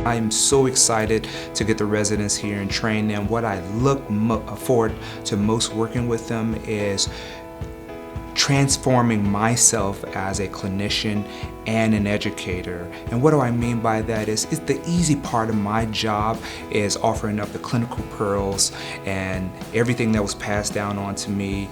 I'm so excited to get the residents here and train them. What I look forward to most working with them is transforming myself as a clinician and an educator. And what do I mean by that is it's the easy part of my job is offering up the clinical pearls and everything that was passed down on to me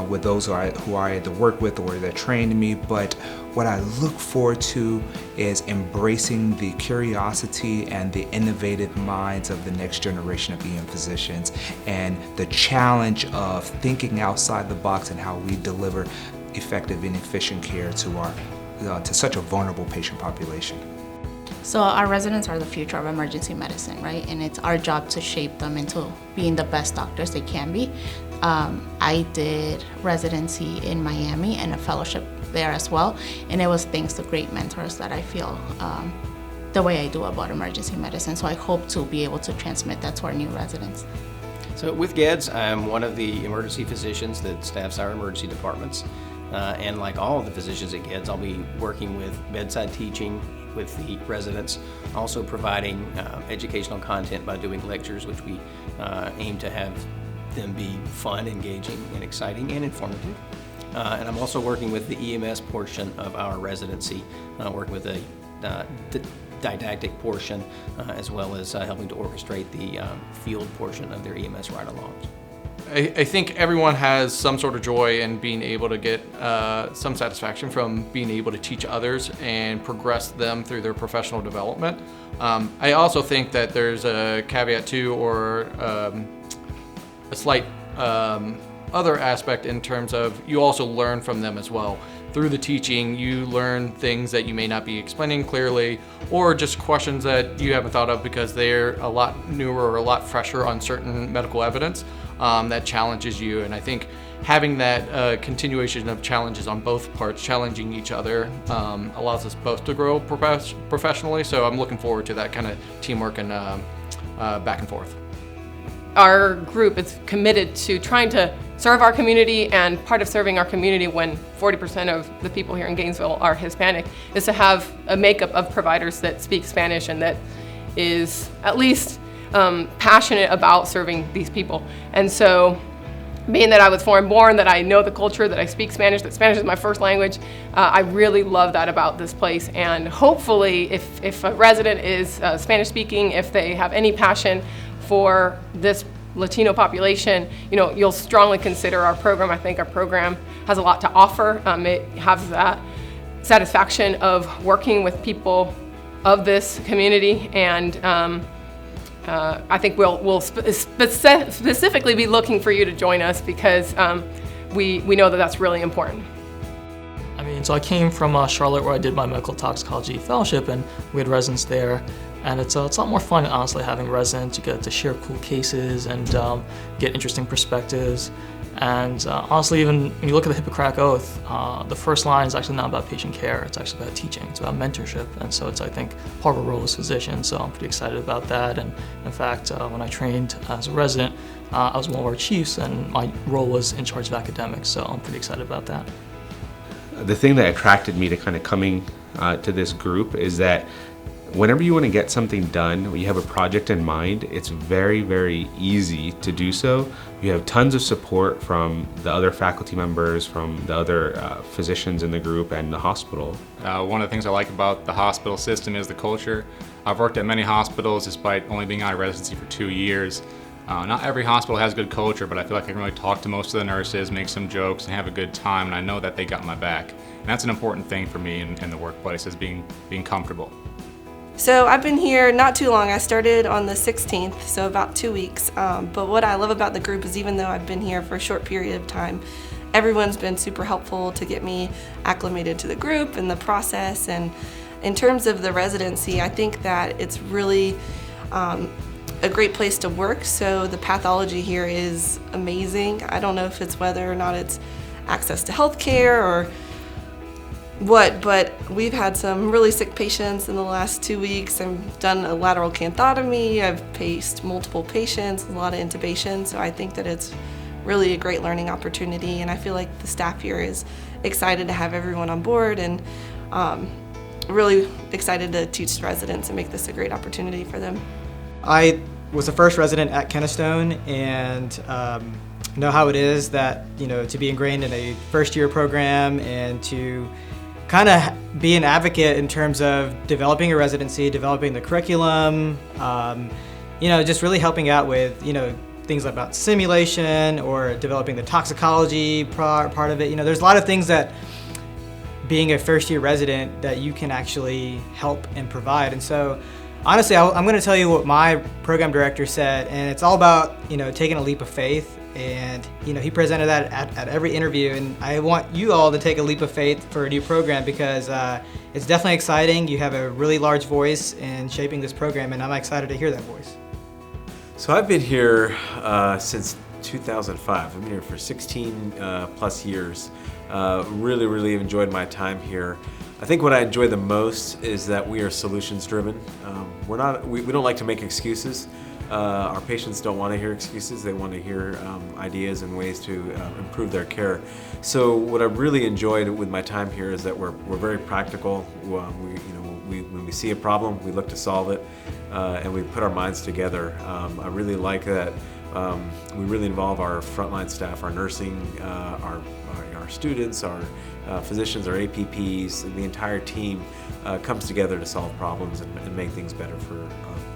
with those who I had to work with or that trained me. But what I look forward to is embracing the curiosity and the innovative minds of the next generation of EM physicians and the challenge of thinking outside the box and how we deliver effective and efficient care to such a vulnerable patient population. So our residents are the future of emergency medicine, right? And it's our job to shape them into being the best doctors they can be. I did residency in Miami and a fellowship there as well, and it was thanks to great mentors that I feel the way I do about emergency medicine. So I hope to be able to transmit that to our new residents. So with GEDS, I'm one of the emergency physicians that staffs our emergency departments. And like all of the physicians at GEDS, I'll be working with bedside teaching with the residents, also providing educational content by doing lectures, which we aim to have them be fun, engaging, and exciting, and informative. And I'm also working with the EMS portion of our residency, working with the didactic portion, as well as helping to orchestrate the field portion of their EMS ride-alongs. I think everyone has some sort of joy in being able to get some satisfaction from being able to teach others and progress them through their professional development. I also think that there's a caveat too, or a slight other aspect in terms of you also learn from them as well. Through the teaching, you learn things that you may not be explaining clearly, or just questions that you haven't thought of because they're a lot newer or a lot fresher on certain medical evidence that challenges you. And I think having that continuation of challenges on both parts, challenging each other, allows us both to grow professionally. So I'm looking forward to that kind of teamwork and back and forth. Our group is committed to trying to serve our community, and part of serving our community when 40% of the people here in Gainesville are Hispanic is to have a makeup of providers that speak Spanish and that is at least passionate about serving these people. And so, being that I was foreign born, that I know the culture, that I speak Spanish, that Spanish is my first language, I really love that about this place. And hopefully, if a resident is Spanish speaking, if they have any passion for this Latino population, you'll strongly consider our program. I think our program has a lot to offer. It has that satisfaction of working with people of this community, and I think we'll specifically be looking for you to join us because we know that that's really important. So I came from Charlotte, where I did my medical toxicology fellowship, and we had residents there. And it's a lot more fun, honestly, having residents. You get to share cool cases and get interesting perspectives. And honestly, even when you look at the Hippocratic Oath, the first line is actually not about patient care. It's actually about teaching. It's about mentorship. And so it's, I think, part of our role as physicians. So I'm pretty excited about that. And in fact, when I trained as a resident, I was one of our chiefs, and my role was in charge of academics. So I'm pretty excited about that. The thing that attracted me to kind of coming to this group is that whenever you want to get something done, when you have a project in mind, it's very, very easy to do so. You have tons of support from the other faculty members, from the other physicians in the group and the hospital. One of the things I like about the hospital system is the culture. I've worked at many hospitals despite only being out of residency for 2 years. Not every hospital has good culture, but I feel like I can really talk to most of the nurses, make some jokes, and have a good time, and I know that they got my back. And that's an important thing for me in the workplace, is being comfortable. So I've been here not too long. I started on the 16th, so about 2 weeks. But what I love about the group is even though I've been here for a short period of time, everyone's been super helpful to get me acclimated to the group and the process. And in terms of the residency, I think that it's really a great place to work. So the pathology here is amazing. I don't know if it's whether or not it's access to health care or what, but we've had some really sick patients in the last 2 weeks. I've done a lateral canthotomy, I've paced multiple patients, a lot of intubation, so I think that it's really a great learning opportunity, and I feel like the staff here is excited to have everyone on board, and really excited to teach residents and make this a great opportunity for them. I was the first resident at Kennestone, and know how it is that, to be ingrained in a first-year program and to kind of be an advocate in terms of developing a residency, developing the curriculum, just really helping out with, things about simulation or developing the toxicology part of it. There's a lot of things that being a first-year resident that you can actually help and provide. And so honestly, I'm going to tell you what my program director said, and it's all about, taking a leap of faith. And, he presented that at every interview, and I want you all to take a leap of faith for a new program because it's definitely exciting. You have a really large voice in shaping this program, and I'm excited to hear that voice. So I've been here since 2005. I've been here for 16 plus years. Really enjoyed my time here. I think what I enjoy the most is that we are solutions driven. We don't like to make excuses. Our patients don't want to hear excuses. They want to hear ideas and ways to improve their care. So what I've really enjoyed with my time here is that we're very practical. When we see a problem, we look to solve it, and we put our minds together. I really like that we really involve our frontline staff, our nursing, our students, our physicians, our APPs, and the entire team comes together to solve problems and make things better for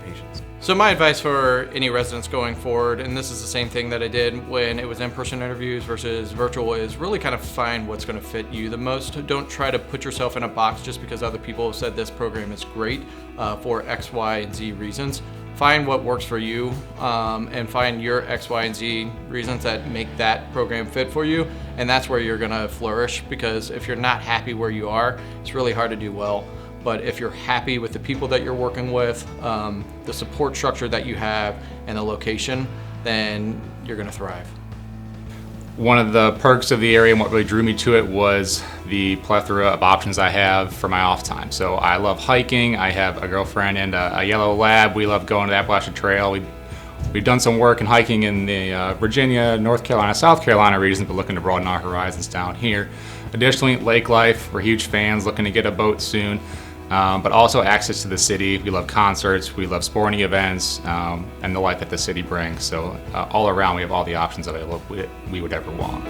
patients. So my advice for any residents going forward, and this is the same thing that I did when it was in-person interviews versus virtual, is really kind of find what's going to fit you the most. Don't try to put yourself in a box just because other people have said this program is great for X, Y, and Z reasons. Find what works for you and find your X, Y, and Z reasons that make that program fit for you, and that's where you're going to flourish, because if you're not happy where you are, it's really hard to do well. But if you're happy with the people that you're working with, the support structure that you have, and the location, then you're going to thrive. One of the perks of the area and what really drew me to it was the plethora of options I have for my off time. So I love hiking. I have a girlfriend and a yellow lab. We love going to the Appalachian Trail. We've done some work and hiking in the Virginia, North Carolina, South Carolina regions, but looking to broaden our horizons down here. Additionally, lake life. We're huge fans, looking to get a boat soon. But also access to the city. We love concerts, we love sporting events, and the life that the city brings. So all around, we have all the options available we would ever want.